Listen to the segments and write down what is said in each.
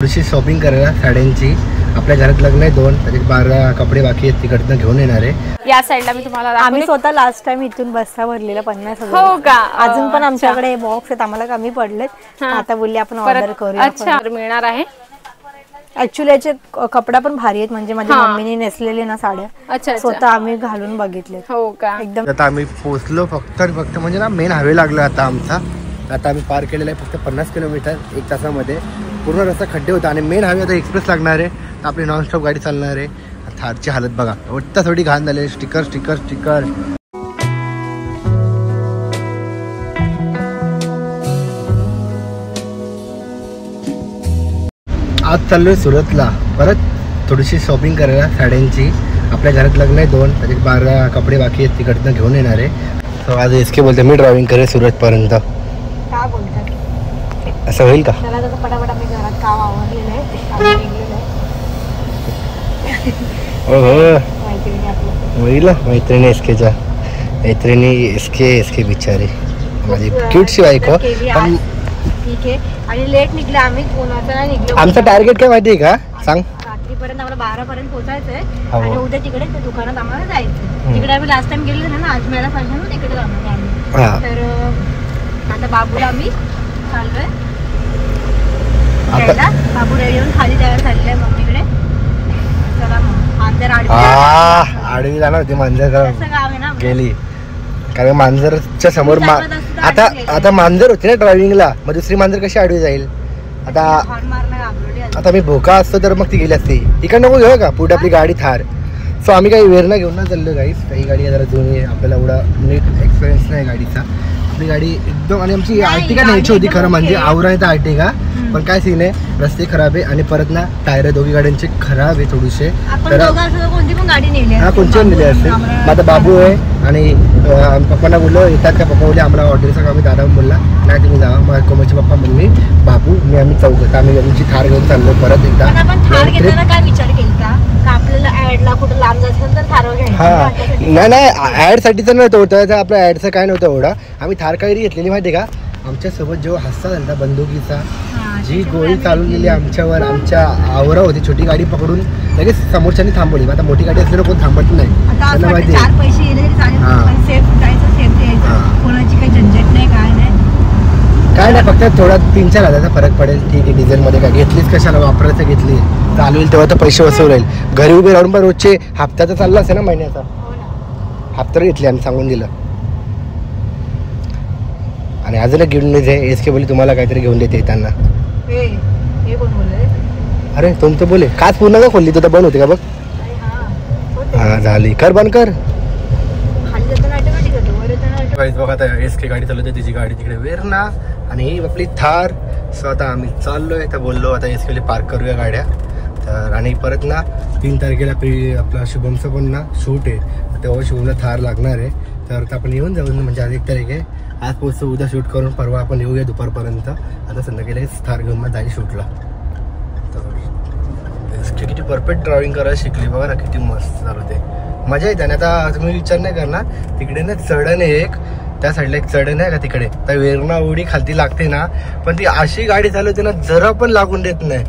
थोडीशी शॉपिंग करायला साड्यांची. आपल्या घरात लग्न आहे 2, त्याचे 12 कपडे बाकी आहेत, तिकडनं घेऊन येणार आहे. या साईडला मी तुम्हाला आम्ही स्वतः लास्ट टाइम इथून बस्ता भरलेला 50,000. हो का? अजून पण आमच्याकडे बॉक्स आहेत, आम्हाला कमी पडलेत. आता बोलले आपण ऑर्डर करूया. अच्छा, मिळणार आहे. ऍक्च्युली याचे कपडा पण भारी आहेत, म्हणजे माझ्या मम्मीने नेसलेले ना साड्या. अच्छा, स्वतः आम्ही घालून बघितले. हो का? एकदम. आता आम्ही पोहोचलो फक्त म्हणजे ना मेन हायवे लागला आता आमचा. आता आम्ही पार केलेला आहे फक्त 50 किलोमीटर 1 तासामध्ये. पूर्ण रस्ता खड्डे होता आणि मेन हायवे आता एक्सप्रेस लागणार आहे. तर आपली नॉनस्टॉप गाडी चालणार आहे. थारची हालत बघा, एवढा थोडी घाण झाली. Sticker sticker sticker. आज चाललोय सुरतला परत थोडीशी शॉपिंग करायला साड्यांची. आपल्या घरात लग्न आहे 2, त्याचे 12 कपडे बाकी आहेत, तिकडनं घेऊन येणार आहे. सो आज एसके बोलते मी ड्रायव्हिंग करेल सुरतपर्यंत. का बोलतात असं होईल का? त्याला तसं पटापट आम्ही घरात काम आवरलेलं आहे. हो होईल मैत्रिणी एसकेच्या. मैत्रिणी एसके बिचारी माझी क्यूटशी बायको. पण ठीक आहे. आणि लेट निघले आम्ही, कोणाचा नाही निघलो. आमचं टार्गेट काय माहिती आहे का? सांग. रात्रीपर्यंत आम्हाला 12 पर्यंत पोहोचायचंय आणि उद्या तिकडे त्या दुकानात आम्हाला जायचं. तिकडे आम्ही लास्ट टाइम गेलेलो ना, अजमेरला फंक्शन होतं, तिकडे जाणार आम्ही. तर आता बाबूला आम्ही चाललोय बाबू रेडी होऊन खाली जायला चाललंय मम्मीकडे. चला मग मांजर आडवी जाणार होती. मांजर गाव आहे ना गेली, कारण मांजरच्या समोर आता मांजर होती ना ड्रायव्हिंगला, मग दुसरी मांजर कशी आडवी जाईल? आता मी भोका असतो तर मग ती गेली असती. इकडे नको घेऊ का पुढे आपली गाडी थार. सो आम्ही काही वेरणा घेऊन ना चाललो गाईस. काही गाडी जरा जुनी, आपल्याला एवढा नीट एक्सपिरियन्स नाही गाडीचा. आपली गाडी एकदम, आणि आमची आर्टिका न्यायची होती खरं म्हणजे, आवरा आहे तर आर्टिका. पण काय सीन आहे, रस्ते खराब आहे आणि परत ना टायर दोघी गाड्यांचे खराब आहे थोडेसे. तर कोणती पण गाडी नेली, हा कोणची नेली असते. माझा बाबू आहे आणि पप्पांना बोललो येतात का? पप्पा बोलले आम्हाला ऑर्डरचं काम. दादा बोलला नाही तुम्ही जावा. माझ्या कोमलचे पप्पा मम्मी बाबू मी आम्ही चौघं. आम्ही आमची थार घेऊन चाललो परत एकदा. काय विचार केला का आपल्याला ऍडला कुठं लांब जायचं तर थार घ्यायचं? हा नाही ऍडसाठीच नव्हतं होतं. आपल्या ऍडचं काय नव्हतं एवढा. आम्ही थार काहीतरी घेतलेली माहिती का? आमच्यासोबत जेव्हा हस्ता झाला बंदुकीचा, जी गोळी चालून गेली आमच्यावर. आमच्या आवरा होती, छोटी गाडी पकडून लगेच समोरच्यानी थांबवली. आता मोठी गाडी असल्यानं कोण थांबत नाही. त्यांना माहिती आहे. 4 पैसे येले तरी सेफ जायचं, सेफ यायचं, कोणाची काही झंझट नाही, काय नाही. काय नाही, फक्त थोडा 3-4 हजाराचा फरक पडेल. ठीक आहे, डिझेलमध्ये काय घेतलीच कशाला, वापरायचं घेतली चालवेल तेव्हा तर पैसे वसूल राहील. घरी उभे राहून पण रोजचे हप्त्याचा चालला असेल ना, महिन्याचा हप्ता घेतली आणि सांगून दिलं. आणि अजून एक घेऊन देते एसके बोली तुम्हाला काहीतरी घेऊन देते त्यांना. अरे तुमचं बोले काच पूर्ण का खोलली? तर बंद होते का बघ. हा झाली, कर बंद कर. बघा आता एसके गाडी चालवते, तिची गाडी तिकडे वेरणा आणि ही आपली थार. सो आता आम्ही चाललोय. तर बोललो आता एसकेला पार्क करूया गाड्या. तर आणि परत ना 3 तारखेला आपला शुभमचं पण ना शूट आहे, तेव्हा शुभमला थार लागणार आहे. तर आपण येऊन जाऊ, म्हणजे आज 1 तारीख आहे. आज पोहोचतो, उद्या शूट करून परवा आपण येऊया दुपारपर्यंत. आता संध्याकाळी थार घेऊन मग जाईल शूटला. तर किती परफेक्ट ड्रायव्हिंग करायला शिकली बघा ना, किती मस्त चालवते, मजा येते. आणि आता तुम्ही विचार नाही करणार, तिकडे ना चढण आहे एक, त्या साईडला एक चढण आहे का तिकडे, तर वेरणा उडी खालती लागते ना, पण ती अशी गाडी चालवते ना जरा पण लागून देत नाही.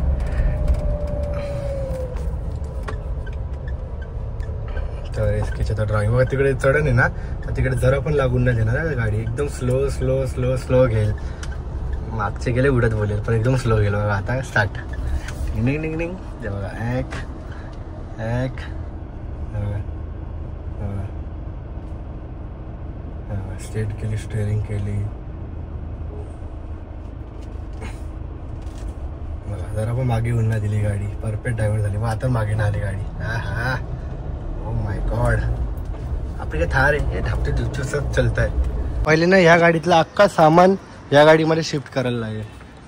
तर एसकेच्या तर ड्रायव्हिंग बघा तिकडे चढण आहे ना, तर तिकडे जरा पण लागून नाही देणार गाडी. एकदम स्लो स्लो स्लो स्लो घेईल. मागचे गेले उडत बोलेल, पण एकदम स्लो गेलो बघा. आता स्टार्ट निंग निंग निंग बघा. एक स्ट्रेट केली, स्टेअरिंग केली बघा. जरा पण मागे येऊन नाही दिली गाडी. परफेक्ट ड्रायव्हर झाली. मग आता मागे नाही आली गाडी. हा ओ माय गॉड, आपली काय थार आहे, ढापटे दिवसात चलत आहे. पहिले ना ह्या गाडीतलं अख्खा सामान या गाडीमध्ये शिफ्ट करायला लागेल.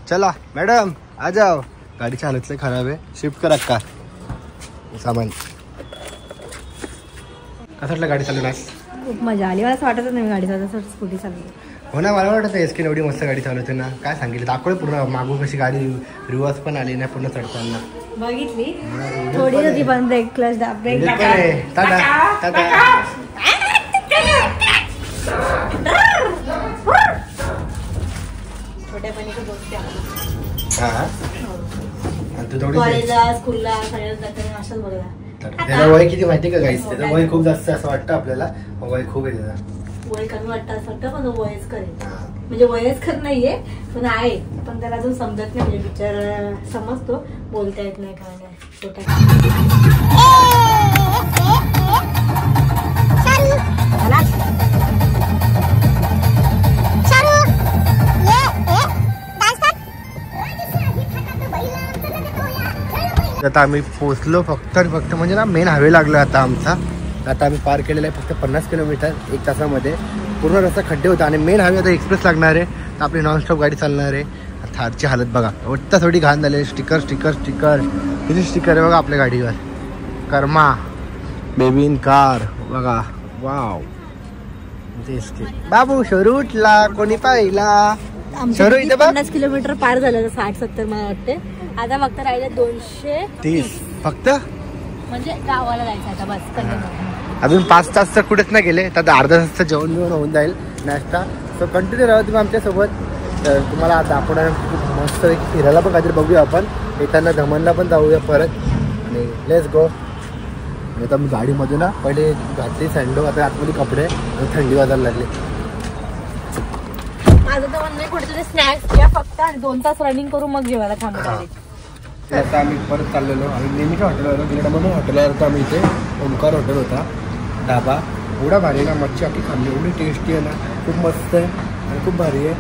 चला मॅडम आ जाओ. गाडीची हालत खराब आहे, शिफ्ट कर अक्का सामान. कसं वाटलं गाडी चालवण्यास? खूप मजा आली. मला असं वाटत नाही गाडी चालवत, स्कूटी चालवली. हो ना, मला वाटतं एसके एवढी मस्त गाडी चालवते ना. काय सांगितलं दाखवलं पूर्ण मागून कशी गाडी रिवर्स पण आली ना पूर्ण चढताना. बघितली थोडी होती पण ब्रेक क्लच ब्रेक छोट्यापणी कॉलेजला स्कूलला सगळ्यात जाताना असंच बघा. त्याला वय किती माहिती का गाईस? त्याचं वय खूप जास्त असं वाटतं आपल्याला, वय खूप आहे त्याला. वय कमी वाटतं असं वाटतं पण वयस्कर आहे. म्हणजे वयस्कर नाहीये पण आहे, पण त्याला अजून समजत नाही. म्हणजे विचार समजतो, बोलता येत नाही काय नाही. आता आम्ही पोहोचलो फक्त म्हणजे ना मेन हायवे लागलो आता आमचा. आता आम्ही पार केलेला आहे फक्त 50 किलोमीटर 1 तासामध्ये. पूर्ण रस्ता खड्डे होता आणि मेन हायवे आता एक्सप्रेस लागणार आहे. तर आपली नॉनस्टॉप गाडी चालणार आहे. थारची हालत बघा, वट्टा थोडी घाण झाली. स्टिकर किती स्टिकर आहे बघा आपल्या गाडीवर. कर्मा बेबी इन कार बघा. वाव बाबू शोरू उठला, कोणी पाहिला. 50 किलोमीटर पार झालं, 60-70 मला वाटते. आता फक्त राहिले 230 फक्त. म्हणजे गावाला जायचं आता बस. अजून 5 तास तर कुठेच नाही गेले. तर अर्धा तासचं जेवण बिवण होऊन जाईल, नाश्ता. सो कंटिन्यू राहा तुम्ही आमच्यासोबत. तर तुम्हाला दाखवणार खूप मस्त फिरायला पण काहीतरी बघूया आपण. येताना धमनला पण जाऊया परत आणि लेट्स गो. आता मी गाडीमध्ये ना पहिले घातली सँडो, आता आतमध्ये कपडे आणि थंडी वाजायला लागली. माझं तर म्हणणं कुठेतरी स्नॅक्स घ्या फक्त आणि 2 तास रनिंग करू मग जेवायला थांबू. आता आम्ही परत चाललेलो. आम्ही नेहमीच्या हॉटेलवर गेलो म्हणून हॉटेलवर तर आम्ही इथे ओंकार हॉटेल होता ढाबा. एवढा भारी ना, मच्छी आखी खाल्ली, एवढी टेस्टी आहे ना, खूप मस्त आहे आणि खूप भारी आहे.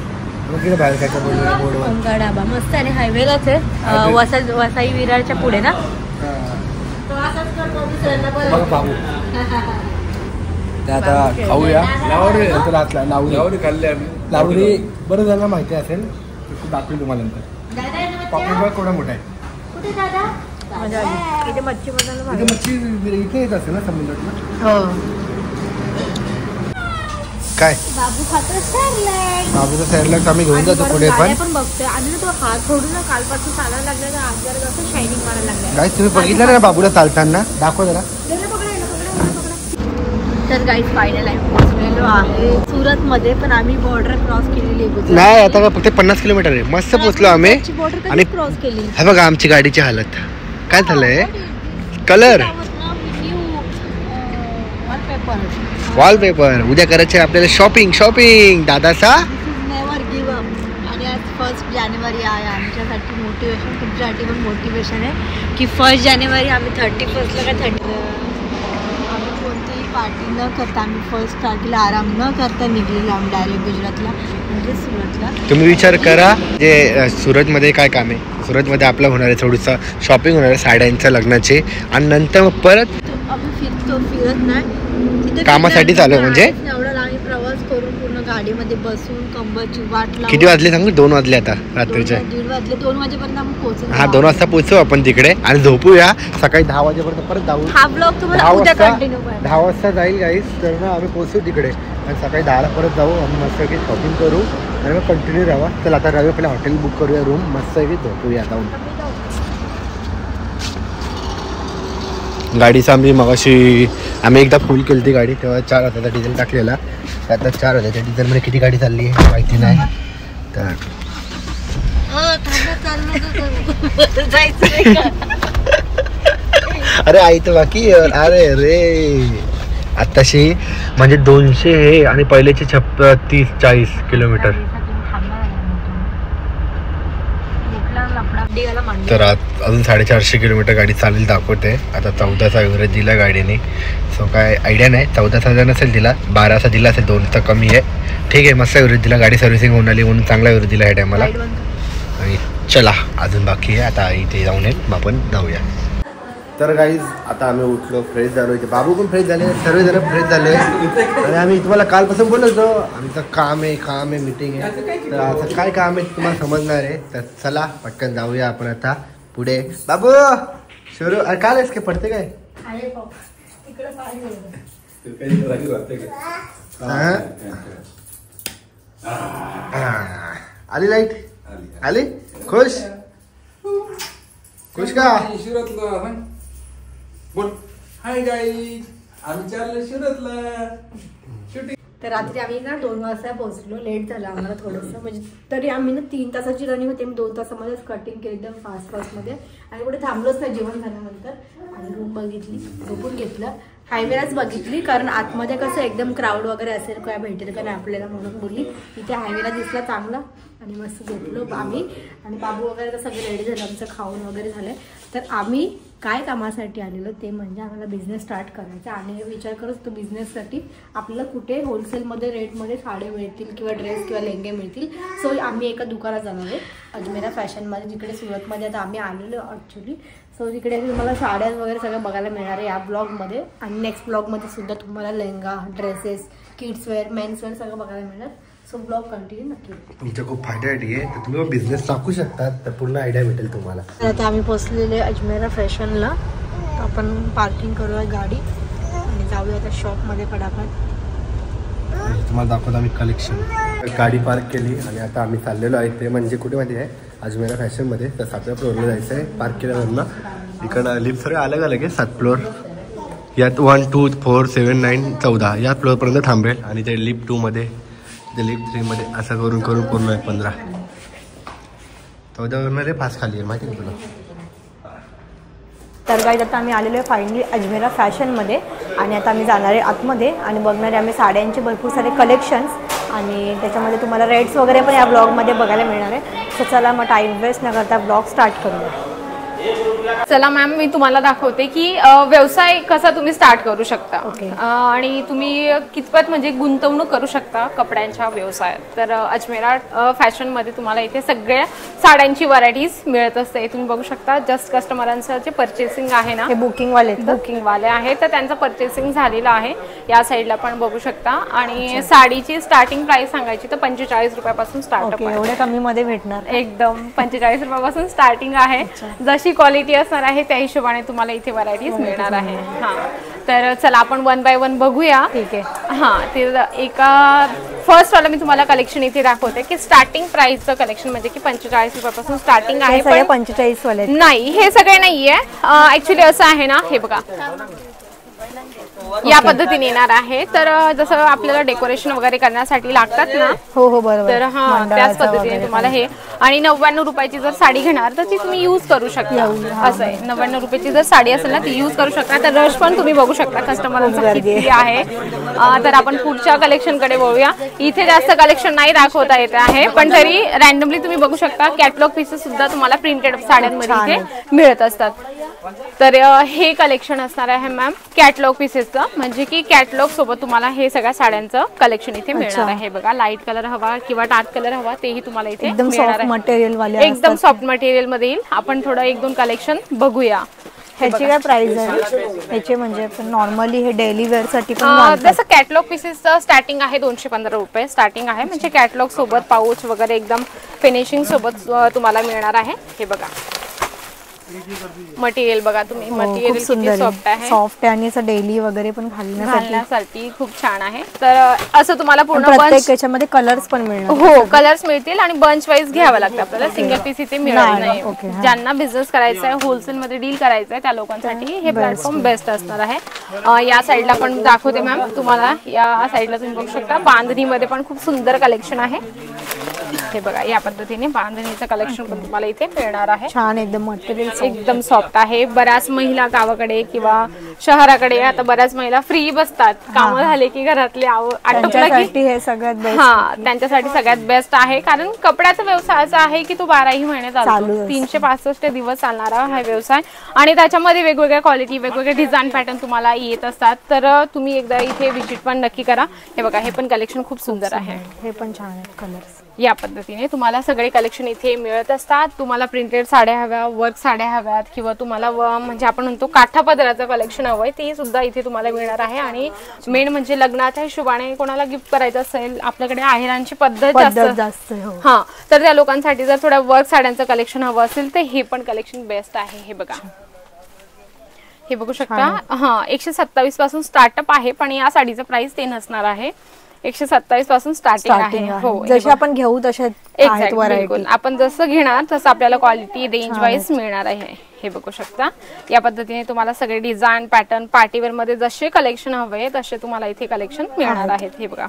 मग बाहेर काय बोललो ओंकार ढाबा मस्त आणि हायवेलाच आहे. वसाई विरारच्या पुढे ना. बाबू ते आता खाऊया. लावडी खाल्ली आम्ही. लावडी बरं झालं माहिती असेल दाखवेल तुम्हाला नंतर. पॉपकॉर्न कोणा मोठा आहे इथे मच्छी मच्छी इथे येत असेल ना समुद्रात. काय बाबू खातो सॅरलॅड. बाबूचा सॅरलॅड आम्ही घेऊन जातो पुढे पण बघतोय. आणि तो हात सोडून कालपासून चालायला लागला तर आज जरा जास्त शायनिंग मारायला लागला. गाईस तुम्ही बघितलं ना बाबूला चालताना? दाखव जरा. तर गाईस फायनल आहे पोहोचलेलो आहे सुरत मध्ये. पण आम्ही बॉर्डर क्रॉस केलेली आहे. नाही आता फक्त 50 किलोमीटर आहे. मस्त पोहोचलो आम्ही. आणि क्रॉस केली. हे बघा आमची गाडीची हालत काय झालंय. कलर वॉलपेपर उद्या करायचे आपल्याला शॉपिंग दादाचा. Never give up. आणि आज 1 जानेवारी आहे आमच्यासाठी मोटिवेशन, तुमच्यासाठी पण मोटिवेशन आहे की 1 जानेवारी आम्ही 31ला काय 30 आम्ही कोणतीही पार्टी न करता आम्ही 1 तारखेला आराम न करता निघलेलो आम्ही डायरेक्ट गुजरातला म्हणजे सुरतला. तुम्ही विचार करा जे सुरतमध्ये काय काम आहे. सुरतमध्ये आपलं होणार आहे थोडंसं शॉपिंग होणार आहे साड्यांच्या लग्नाचे आणि नंतर मग परत आम्ही फिरत नाही कामासाठी चालू म्हणजे. एवढा आम्ही प्रवास करून पूर्ण गाडीमध्ये बसून कंबरची वाट लावून. किती वाजले सांगू? 2 वाजले आता रात्रीचे. 1:30 वाजले. 2 वाजेपर्यंत आम्ही पोहोचलो. हा 2 वाजता पोहोचू आपण तिकडे आणि झोपूया. सकाळी 10 वाजेपर्यंत परत जाऊ. हा ब्लॉग तुम्हाला उद्या कंटिन्यू करा. 10 वाजता जाईल गाईस. तर ना आम्ही पोहोचू तिकडे आणि सकाळी 10ला परत जाऊ. आम्ही मस्त की शॉपिंग करू आणि मग कंटिन्यू राहा. चल आता रवी आपल्या हॉटेल बुक करूया रूम. मस्त की झोपूया जाऊन. गाडीचं आम्ही मगाशी आम्ही एकदा फुल केली ती गाडी तेव्हा 4,000चा डिझेल टाकलेला. आता 4,000च्या डिझेलमध्ये किती गाडी चालली आहे माहिती नाही. तर अरे आई तर बाकी. अरे रे आत्ताशी म्हणजे 200 हे आणि पहिलेचे 30-40 किलोमीटर. तर अजून 450 किलोमीटर गाडी चालेल दाखवते. आता 14चा एव्हरेज दिला गाडीने. सो काय आयडिया नाही 14चा नसेल दिला 12चा दिला असेल. 2 तर कमी आहे. ठीक आहे मस्त एव्हरेज दिला. गाडी सर्व्हिसिंग होऊन आली म्हणून चांगला एव्हरेज दिला ह्या टायमाला. आणि चला अजून बाकी आहे. आता इथे जाऊन येईल आपण जाऊया. तर गाईज आता आम्ही उठलो फ्रेश झालो. इथे बाबू पण फ्रेश झाले. सर्वजण फ्रेश झाले. आणि आम्ही तुम्हाला कालपासून बोललो होतो आमचं काम आहे मीटिंग आहे. तर असं काय काम आहे तुम्हाला समजणार आहे. तर चला पटकन जाऊया आपण आता पुढे. बाबू शरू अरे काय आहेस काय पडते काय? आली लाईट आली. खुश का? बोल हाय गाईज आम्ही चाललो सुरतला शूटिंग. तर रात्री आम्ही ना 2 वाजता पोहोचलो. लेट झालं आम्हाला थोडंसं, म्हणजे तरी आम्ही ना 3 तासाची रनिंग होती. मी 2 तासामध्येच कटिंग केली एकदम फास्टमध्ये आणि कुठे थांबलोच नाही जेवण झाल्यानंतर. आणि रूम बघितली, झोपून घेतलं. हायवेलाच बघितली कारण आतमध्ये कसं एकदम क्राऊड वगैरे असेल, काय भेटेल का नाही आपल्याला म्हणून बोलली. इथे हायवेला दिसला चांगला आणि मस्त झोपलो आम्ही. आणि बाबू वगैरे तर सगळे रेडी झालं, आमचं खाऊन वगैरे झालं. तर आम्ही काय कामासाठी आलेलो ते म्हणजे आम्हाला बिझनेस स्टार्ट करायचा आणि विचार करत होतो बिझनेससाठी आपल्याला कुठे होलसेलमध्ये रेटमध्ये साड्या मिळतील किंवा ड्रेस किंवा लेंगे मिळतील. सो आम्ही एका दुकानात जाणार आहे अजमेरा फॅशनमध्ये, जिकडे सुरतमध्ये आता आम्ही आलेलो ॲक्च्युली. सो तिकडे तुम्हाला साड्या वगैरे सगळं बघायला मिळणार आहे या ब्लॉगमध्ये. आणि नेक्स्ट ब्लॉगमध्ये सुद्धा तुम्हाला लेहंगा, ड्रेसेस, किड्सवेअर, मेन्सवेअर सगळं बघायला मिळणार. सो ब्लॉग कंटिन्यू नक्की. तुमच्या खूप फायद्यासाठी आहे, तर तुम्ही बिझनेस टाकू शकतात, तर पूर्ण आयडिया भेटेल तुम्हाला. तर आता आम्ही पोचलेले अजमेरा फॅशनला. आपण पार्किंग करूया गाडी आणि जाऊया आता शॉपमध्ये पटापट. तुम्हाला दाखवतो आम्ही कलेक्शन. गाडी पार्क केली आणि आता आम्ही चाललेलो आहे ते म्हणजे कुठे माहिती आहे, अजमेरा फॅशनमध्ये. तर 7व्या फ्लोअरला जायचं आहे. पार्क केल्यानंतर इकडं लिफ्ट सगळे अलग अलग आहे. 7 फ्लोअर यात 1, 2, 4, 7, 9, 14 या फ्लोअरपर्यंत थांबेल. आणि ते लिफ्ट 2मध्ये, ते लिफ्ट 3मध्ये असं करून करून पूर्ण आहे 15. 14वरमध्ये फास्ट खाली आहे माहिती आहे तुला. तर गाईज आता आम्ही आलेलो आहे फायनली अजमेरा फॅशनमध्ये. आणि आता आम्ही जाणार आहे आतमध्ये आणि बघणार आहे आम्ही साड्यांचे भरपूर सारे कलेक्शन्स. आणि त्याच्यामध्ये तुम्हाला रेट्स वगैरे पण या ब्लॉगमध्ये बघायला मिळणार आहे. सो चला मग टाईम वेस्ट न करता ब्लॉग स्टार्ट करूया. चला मॅम, मी तुम्हाला दाखवते की व्यवसाय कसा तुम्ही स्टार्ट करू शकता. आणि तुम्ही कितपत म्हणजे गुंतवणूक करू शकता कपड्यांच्या व्यवसायात. तर अजमेरा फॅशनमध्ये तुम्हाला इथे सगळ्या साड्यांची व्हरायटीज मिळत असते. तुम्ही बघू शकता जस्ट कस्टमरांचं जे पर्चेसिंग आहे ना, हे बुकिंगवाले आहे, तर त्यांचं पर्चेसिंग झालेलं आहे. या साईडला पण बघू शकता. आणि साडीची स्टार्टिंग प्राइस सांगायची तर 45 रुपयापासून स्टार्टअप आहे. एवढ्या कमी मध्ये भेटणार एकदम 45 रुपयापासून स्टार्टिंग आहे. जशी क्वालिटी असणार आहे त्या हिशोबाने तुम्हाला इथे व्हरायटीज मिळणार आहे. हां, तर चला आपण 1 बाय 1 बघूया. ठीक आहे. हां, ते एका फर्स्ट वाला मी तुम्हाला कलेक्शन इथे दाखवते की स्टार्टिंग प्राइसचं कलेक्शन म्हणजे की 45 रुपयापासून स्टार्टिंग आहे. पण 45 वाले नाही, हे सगळे नाहीये. ऍक्च्युली असं आहे ना, हे बघा या पद्धतीने येणार आहे. तर जसं आपल्याला डेकोरेशन वगैरे करण्यासाठी लागतात ना, हो हो बरोबर. तर हां, त्याच पद्धतीने तुम्हाला हे. आणि 99 रुपयाची जर साडी घेणार तर ती तुम्ही यूज करू शकता. असं आहे, 99 रुपयाची जर साडी असेल ना ती यूज करू शकता. तर रश पण तुम्ही बघू शकता कस्टमरांचा किती आहे. तर आपण पुढच्या कलेक्शन कडे वळूया. इथे जास्त कलेक्शन नाही दाखवता येत आहे, पण तरी रॅन्डमली तुम्ही बघू शकता कॅटलॉग पीसेस सुद्धा तुम्हाला प्रिंटेड साड्यांमध्ये इथे मिळत असतात. तर हे कलेक्शन असणार आहे मॅम कॅटलॉग पीसेसचं, म्हणजे की कॅटलॉग सोबत तुम्हाला हे सगळ्या साड्यांचं कलेक्शन इथे मिळणार आहे. बघा, लाईट कलर हवा किंवा डार्क कलर हवा तेही तुम्हाला इथे मिळणार आहे. मटेरियल वाले एकदम सॉफ्ट मटेरियल मध्ये येईल. आपण थोडं 1-2 कलेक्शन बघूया. ह्याची काय प्राइस आहे ह्याचे, म्हणजे नॉर्मली हे डेली वेअर साठी पण जसं कॅटलॉग पीसेसचं स्टार्टिंग आहे 215 रुपये स्टार्टिंग आहे. म्हणजे कॅटलॉग सोबत पाऊच वगैरे एकदम फिनिशिंग सोबत तुम्हाला मिळणार आहे. हे बघा मटेरियल बघा तुम्ही, मटेरियल किती सॉफ्ट आहे. सॉफ्ट आणि असं डेली वगैरे पण घालण्यासाठी खूप छान आहे. तर असं तुम्हाला पूर्ण प्रत्येक याच्यामध्ये कलर्स पण मिळणार. हो, कलर्स मिळतील आणि बंच वाईज घ्यावं लागतं आपल्याला, सिंगल पीस इथे मिळणार नाही. ज्यांना बिझनेस करायचा आहे, होलसेल मध्ये डील करायचं आहे त्या लोकांसाठी हे प्लॅटफॉर्म बेस्ट असणार आहे. या साईडला पण दाखवते मॅम तुम्हाला. या साईडला तुम्ही बघू शकता बांधणीमध्ये पण खूप सुंदर कलेक्शन आहे. हे बघा या पद्धतीने बांधणीचं कलेक्शन पण तुम्हाला इथे मिळणार आहे. छान एकदम मटेरियल एकदम सॉफ्ट आहे. बऱ्याच महिला गावाकडे किंवा शहराकडे आता बऱ्याच महिला फ्री बसतात, काम झाले की घरातले आटोपलं की हे सगळ्यात बेस्ट. हा, त्यांच्यासाठी सगळ्यात बेस्ट आहे. कारण कपड्याचा व्यवसाय असा आहे की तो 12ही महिने चालतो, 365 दिवस चालणारा हा व्यवसाय. आणि त्याच्यामध्ये वेगवेगळ्या क्वालिटी, वेगवेगळे डिझाईन पॅटर्न तुम्हाला येत असतात. तर तुम्ही एकदा इथे विजिट पण नक्की करा. हे बघा, हे पण कलेक्शन खूप सुंदर आहे. हे पण छान आहे कलर्स. या पद्धतीने तुम्हाला सगळे कलेक्शन इथे मिळत असतात. तुम्हाला प्रिंटेड साड्या हव्या, वर्क साड्या हव्यात किंवा तुम्हाला म्हणजे आपण म्हणतो काठा पदराचं कलेक्शन हवंय ते सुद्धा इथे तुम्हाला मिळणार आहे. आणि मेन म्हणजे लग्नाच्या हिशोबाने कोणाला गिफ्ट करायचं असेल, आपल्याकडे आहेरांची पद्धत जास्त हा, तर त्या लोकांसाठी जर थोड्या वर्क साड्यांचं कलेक्शन हवं असेल तर हे पण कलेक्शन बेस्ट आहे. हे बघा, हे बघू शकता. हा, 127 पासून स्टार्टअप आहे, पण या साडीचं प्राइस ते नसणार आहे. 127 पासून स्टार्टिंग आहे. हो, जसे आपण घेऊ तसे एक्झॅक्ट बिलकुल. आपण जसं घेणार तसं आपल्याला क्वालिटी रेंज वाईज मिळणार आहे. हे बघू शकता या पद्धतीने तुम्हाला सगळे डिझाईन पॅटर्न पार्टीवेअर मध्ये जसे कलेक्शन हवे तसे तुम्हाला इथे कलेक्शन मिळणार आहेत. हे बघा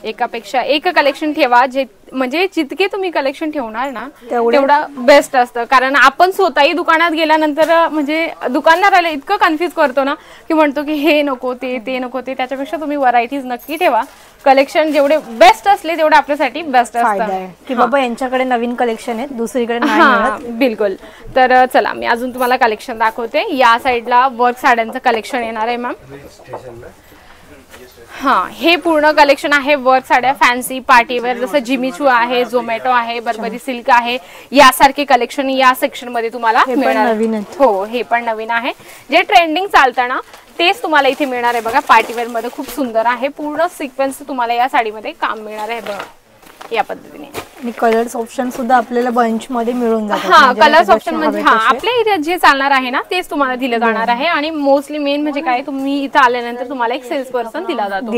एकापेक्षा एक कलेक्शन ठेवा, जे म्हणजे जितके तुम्ही कलेक्शन ठेवणार ना तेवढा बेस्ट असतं. कारण आपण स्वतःही दुकानात गेल्यानंतर म्हणजे दुकानदाराला इतकं कन्फ्युज करतो ना की म्हणतो की हे नको ते नको ते. त्याच्यापेक्षा तुम्ही व्हरायटीज नक्की ठेवा. कलेक्शन जेवढे बेस्ट असले तेवढे आपल्यासाठी बेस्ट असतं की बाबा यांच्याकडे नवीन कलेक्शन आहे दुसरीकडे नाही मिळत. बिलकुल. तर चला मी अजून तुम्हाला कलेक्शन दाखवते. या साईडला वर्क साड्यांचं कलेक्शन येणार आहे मॅम. हे पूर्ण कलेक्शन आहे वर्क साड्या फॅन्सी पार्टीवेअर, जसं जिमीचू आहे, झोमॅटो आहे, बर्बरी सिल्क आहे, यासारखे कलेक्शन या सेक्शन मध्ये तुम्हाला मिळणार. हो, हे पण नवीन आहे. जे ट्रेंडिंग चालतं ना तेच तुम्हाला इथे मिळणार आहे. बघा पार्टीवेअर मध्ये खूप सुंदर आहे. पूर्ण सिक्वेन्स तुम्हाला या साडीमध्ये काम मिळणार आहे. बघा या पद्धतीने. आणि कलर्स ऑप्शन सुद्धा आपल्याला बंच मध्ये मिळून जातात. कलर्स ऑप्शन म्हणजे आपल्या एरियात जे चालणार आहे ना तेच तुम्हाला दिलं जाणार आहे. आणि मोस्टली मेन म्हणजे काय, तुम्ही इथं आल्यानंतर तुम्हाला एक सेल्स पर्सन दिला जातो.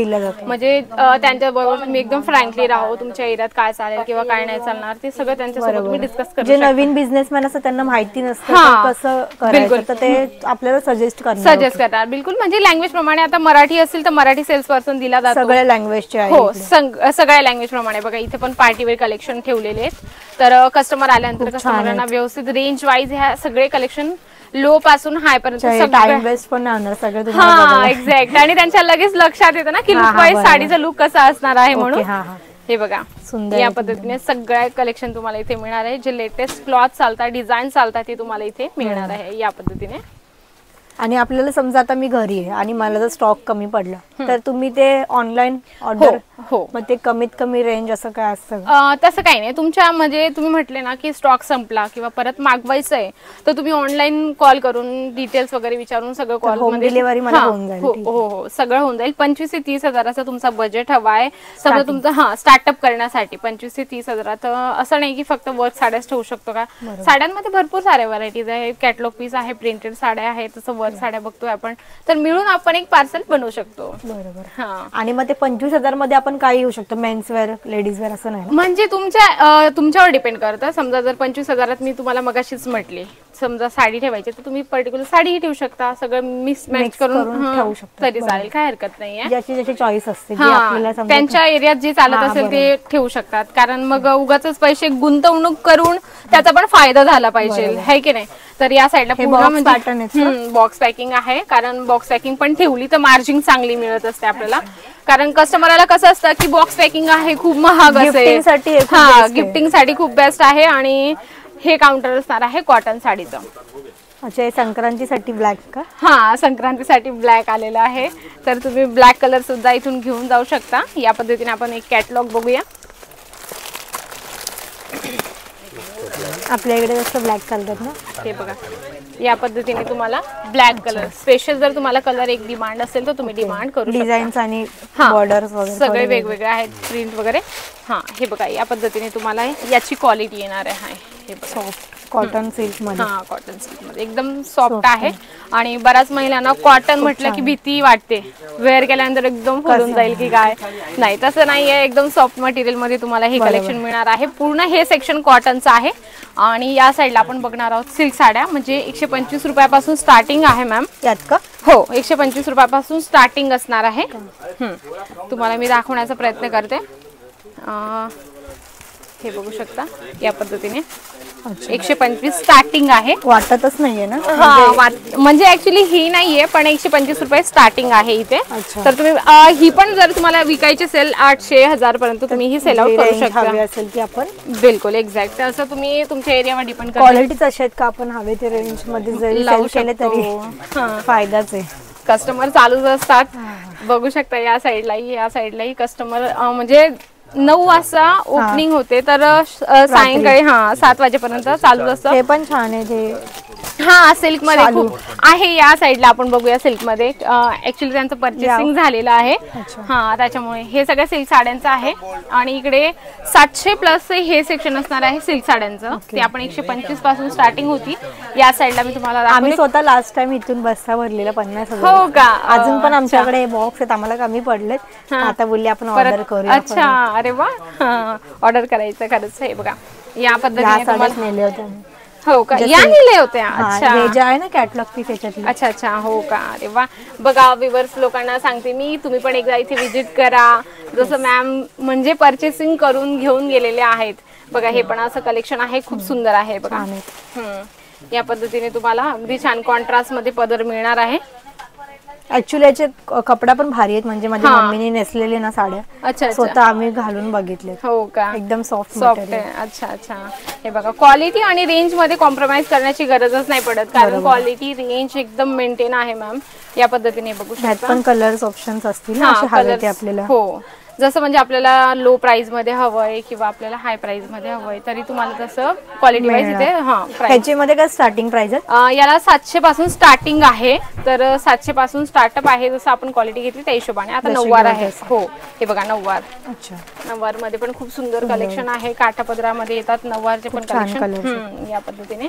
म्हणजे त्यांच्या बरोबर तुम्ही एकदम फ्रँकली राहो, तुमच्या एरियात काय चालेल किंवा काय नाही चालणार ते सगळं त्यांच्यासोबत तुम्ही डिस्कस करू. जे नवीन बिझनेसमॅन असतात त्यांना माहिती नसतं कसं करायचं तर ते आपल्याला सजेस्ट करणार. बिलकुल. म्हणजे लँग्वेज प्रमाणे आता मराठी असेल तर मराठी सेल्स पर्सन दिला जातो. सगळ्या लँग्वेजचे आहे. हो, सगळ्या लँग्वेज प्रमाणे. बघा इथे पण पार्टीवेअर कलेक्शन ठेवलेले आहेत. तर कस्टमर आल्यानंतर कस्टमरांना व्यवस्थित रेंज वाईज ह्या सगळे कलेक्शन लो पासून हाय पर्यंत एक्झॅक्ट. आणि त्यांच्या लगेच लक्षात येतं ना की लुक वाईज साडीचा लुक कसा असणार आहे म्हणून. हे बघा या पद्धतीने सगळ्या कलेक्शन तुम्हाला इथे मिळणार आहे. जे लेटेस्ट क्लॉथ चालतात, डिझाईन चालतात ते तुम्हाला इथे मिळणार आहे या पद्धतीने. आणि आपल्याला समजा आता मी घरी आहे आणि मला जर स्टॉक कमी पडला तर तुम्ही ते ऑनलाईन ऑर्डर. हो, मग ते कमीत कमी रेंज असं काय असतं? तसं काही नाही. तुमच्या म्हणजे तुम्ही म्हटले ना की स्टॉक संपला किंवा परत मागवायचं आहे तर तुम्ही ऑनलाईन कॉल करून डिटेल्स वगैरे विचारून सगळं कॉल मध्ये डिलिव्हरी मला होऊन जाईल. हो, सगळं होऊन जाईल. 25 ते 30 हजाराचा तुमचा बजेट हवा आहे सगळं तुमचं स्टार्टअप करण्यासाठी. 25 ते 30 हजारात असं नाही की फक्त वर्क साड्याच ठेवू शकतो का. साड्यांमध्ये भरपूर साऱ्या व्हरायटीज आहेत. कॅटलॉग पीस आहे, प्रिंटेड साड्या आहेत, तसं वर्क साड्या बघतोय आपण. तर मिळून आपण एक पार्सल बनवू शकतो. बरोबर. आणि मग ते 25,000 मध्ये आपण काय येऊ शकतो? मेन्स वेअर, लेडीज वेअर असं नाही? म्हणजे तुमच्यावर डिपेंड करतं. समजा जर 25,000 मी तुम्हाला मगाशीच म्हटले समजा साडी ठेवायची तर तुम्ही पर्टिक्युलर साडीही ठेवू शकता. सगळं मिक्स मॅच करून ठेवू शकता तरी चालेल, काय हरकत नाहीये. ज्याची ज्याची चॉईस असते त्यांच्या एरियात जे चालत असेल ते ठेवू शकतात. कारण मग उगाच पैसे गुंतवणूक करून त्याचा पण फायदा झाला पाहिजे, है की नाही. तर या साईडला पूर्ण बॉक्स पॅकिंग आहे. कारण बॉक्स पॅकिंग पण ठेवली तर मार्जिन चांगली मिळत असते आपल्याला. कारण कस्टमरला कसं असतं की बॉक्स पॅकिंग आहे खूप महाग असेल, गिफ्टिंग साठी खूप बेस्ट आहे. आणि हे काउंटर असणार आहे कॉटन साडीचं. अच्छा, संक्रांतीसाठी ब्लॅक का? संक्रांतीसाठी ब्लॅक आलेलं आहे. तर तुम्ही ब्लॅक कलर सुद्धा इथून घेऊन जाऊ शकता. या पद्धतीने आपण एक कॅटलॉग बघूया. आपल्या इकडे जास्त ब्लॅक चालतात ना. हे बघा या पद्धतीने तुम्हाला ब्लॅक कलर स्पेशल जर तुम्हाला कलर एक डिमांड असेल तर तुम्ही डिमांड करू शकता. डिझाईन्स आणि बॉर्डर्स वगैरे सगळे वेगवेगळे आहेत, प्रिंट वगैरे. हे बघा या पद्धतीने तुम्हाला याची क्वालिटी येणार आहे. हे बघा कॉटन सिल्क मध्ये. कॉटन सिल्क मध्ये एकदम सॉफ्ट आहे. आणि बऱ्याच महिलांना कॉटन म्हटलं की भीती वाटते, वेअर केल्यानंतर एकदम फुलून जाईल की काय. नाही, तसं नाहीये. एकदम सॉफ्ट मटेरियल मध्ये तुम्हाला हे कलेक्शन मिळणार आहे. पूर्ण हे सेक्शन कॉटनचं आहे. आणि या साईडला आपण बघणार आहोत सिल्क साड्या. म्हणजे 125 रुपयापासून स्टार्टिंग आहे मॅम. यात का? हो, 125 रुपयापासून स्टार्टिंग असणार आहे. तुम्हाला मी दाखवण्याचा प्रयत्न करते. हे बघू शकता या पद्धतीने 125 स्टार्टिंग आहे. वाटतच नाहीये ना. म्हणजे ऍक्च्युली ही नाहीये, पण 125 रुपये स्टार्टिंग आहे इथे. तर तुम्ही ही पण जर तुम्हाला विकायची असेल 800-1000 पर्यंत तुम्ही ही सेल आउट करू शकता. बिलकुल एक्झॅक्ट. असं तुम्ही तुमच्या एरियावर डिपेंड करता. क्वालिटीच अशा आहेत का आपण हवे ते रेंज मध्ये जरी लावू केले तरी फायदाच आहे. कस्टमर चालूच असतात. बघू शकता या साईडलाही कस्टमर म्हणजे 9 वाजता ओपनिंग होते तर सायंकाळी 7 वाजेपर्यंत चालू असतं. हे पण छान आहे. हा सिल्क मध्ये खूप आहे. या साईडला आपण बघूया सिल्क मध्ये. ऍक्च्युली त्यांचं परचेसिंग झालेलं आहे. हा त्याच्यामुळे हे सगळ्या सिल्क साड्यांचं आहे. आणि इकडे 700 प्लस हे सेक्शन असणार आहे सिल्क साड्यांचं. ते आपण 125 पासून स्टार्टिंग होती. या साईडला मी तुम्हाला आम्ही स्वतः लास्ट टाइम इथून बस्ता भरलेला 50,000. हो का? अजून पण आमच्याकडे बॉक्स आहेत, आम्हाला कमी पडलेत. आता बोलले आपण ऑर्डर करूया. अच्छा अरे वा, ऑर्डर करायचं खरंच. हे बघा या पद्धतीने तुम्हाला नेले होते. हो का? या नेले होते. अच्छा हे जे आहे ना कॅटलॉग पीस त्याच्यातली. अच्छा अच्छा हो का? अरे वा. बघा व्ह्यूअर्स लोकांना सांगते मी, तुम्ही पण एकदा इथे विजिट करा. जसं मॅम म्हणजे परचेसिंग करून घेऊन गेलेले आहेत. बघा हे पण असं कलेक्शन आहे, खूप सुंदर आहे बघा. या पद्धतीने तुम्हाला अगदी छान कॉन्ट्रास्ट मध्ये पदर मिळणार आहे. ऍक्च्युली याचे कपडा पण भारी आहेत. म्हणजे माझ्या मम्मीने नेसलेले ना साड्या, अच्छा स्वतः आम्ही घालून बघितले. हो का? एकदम सॉफ्ट आहे. अच्छा अच्छा. हे बघा क्वालिटी आणि रेंज मध्ये कॉम्प्रोमाइज करण्याची गरजच नाही पडत, कारण क्वालिटी रेंज एकदम मेंटेन आहे मॅम. या पद्धतीने बघू शकता. पण कलर्स ऑप्शन्स असतील आपल्याला. हो जसं म्हणजे आपल्याला लो प्राइस मध्ये हवंय किंवा आपल्याला हाय प्राइस मध्ये हवंय तरी तुम्हाला तसं क्वालिटी वाईज इथे ह्याच्यामध्ये काय स्टार्टिंग प्राइस आहे? याला 700 पासून स्टार्टिंग आहे. तर 700 पासून स्टार्टअप आहे. जसं आपण क्वालिटी घेतली त्या हिशोबाने. आता नऊवार आहे. हो हे बघा नऊवार. अच्छा नऊवार मध्ये पण खूप सुंदर कलेक्शन आहे. काठापदरामध्ये येतात नऊवारचे पण कलेक्शन. या पद्धतीने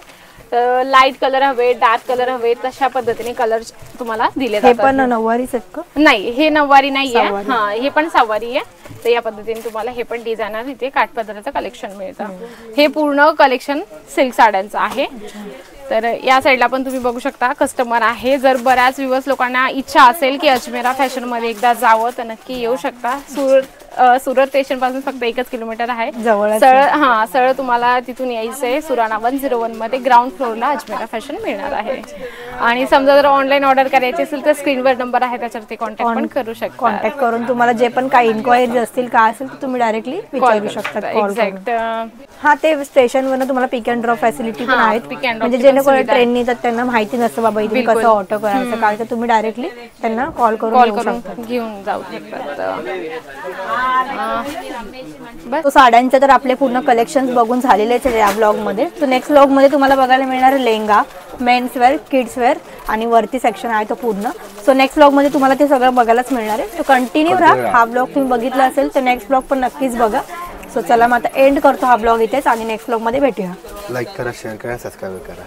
लाईट कलर हवे, डार्क कलर हवे, तशा पद्धतीने कलर तुम्हाला दिले जातात. हे पण नऊवारीच आहेत का? नाही हे नऊवारी नाहीये. हा हे पण सहावारी आहे. तर या पद्धतीने तुम्हाला हे पण डिझायनर इथे काठपदराचं कलेक्शन मिळतं. हे पूर्ण कलेक्शन सिल्क साड्यांचं आहे. तर या साईडला पण तुम्ही बघू शकता कस्टमर आहे. जर बऱ्याच दिवस लोकांना इच्छा असेल की अजमेरा फॅशन मध्ये एकदा जावं तर नक्की येऊ शकता. सुरत स्टेशन पासून फक्त 1 किलोमीटर आहे. सरळ तुम्हाला तिथून यायचंय. सुराणा 101 मध्ये ग्राउंड फ्लोअरला अजमेरा फॅशन मिळणार आहे. आणि समजा जर ऑनलाईन ऑर्डर करायची असेल तर स्क्रीनवर नंबर आहे त्याच्यावरती कॉन्टॅक्ट पण करू शकता. कॉन्टॅक्ट करून तुम्हाला जे पण काही इन्क्वायरी असतील काय असेल तर तुम्ही डायरेक्टली विचारू शकता. एक्झॅक्ट. हा ते स्टेशनवरून तुम्हाला पिक अँड ड्रॉप फॅसिलिटी पण आहेत. म्हणजे जेणेकरून ट्रेननी तर त्यांना माहिती नसतं बाबा इथे कसं ऑटो करायचं काय, तर तुम्ही डायरेक्टली त्यांना कॉल करून घेऊन जाऊ शकता. तो साड्यांचे तर आपले पूर्ण कलेक्शन बघून झालेलेच आहे या ब्लॉग मध्ये. तो नेक्स्ट ब्लॉग मध्ये तुम्हाला बघायला मिळणार lehenga, men's wear, kids wear आणि वरती सेक्शन आहे तो पूर्ण. सो नेक्स्ट ब्लॉग मध्ये तुम्हाला ते सगळं बघायलाच मिळणार आहे. तो कंटिन्यू राहा. हा ब्लॉग तुम्ही बघितला असेल तर नेक्स्ट ब्लॉग पण नक्कीच बघा. सो चला मग आता एंड करतो हा ब्लॉग इथेच आणि नेक्स्ट ब्लॉग मध्ये भेटूया. लाईक करा, शेअर करा, सबस्क्राईब करा.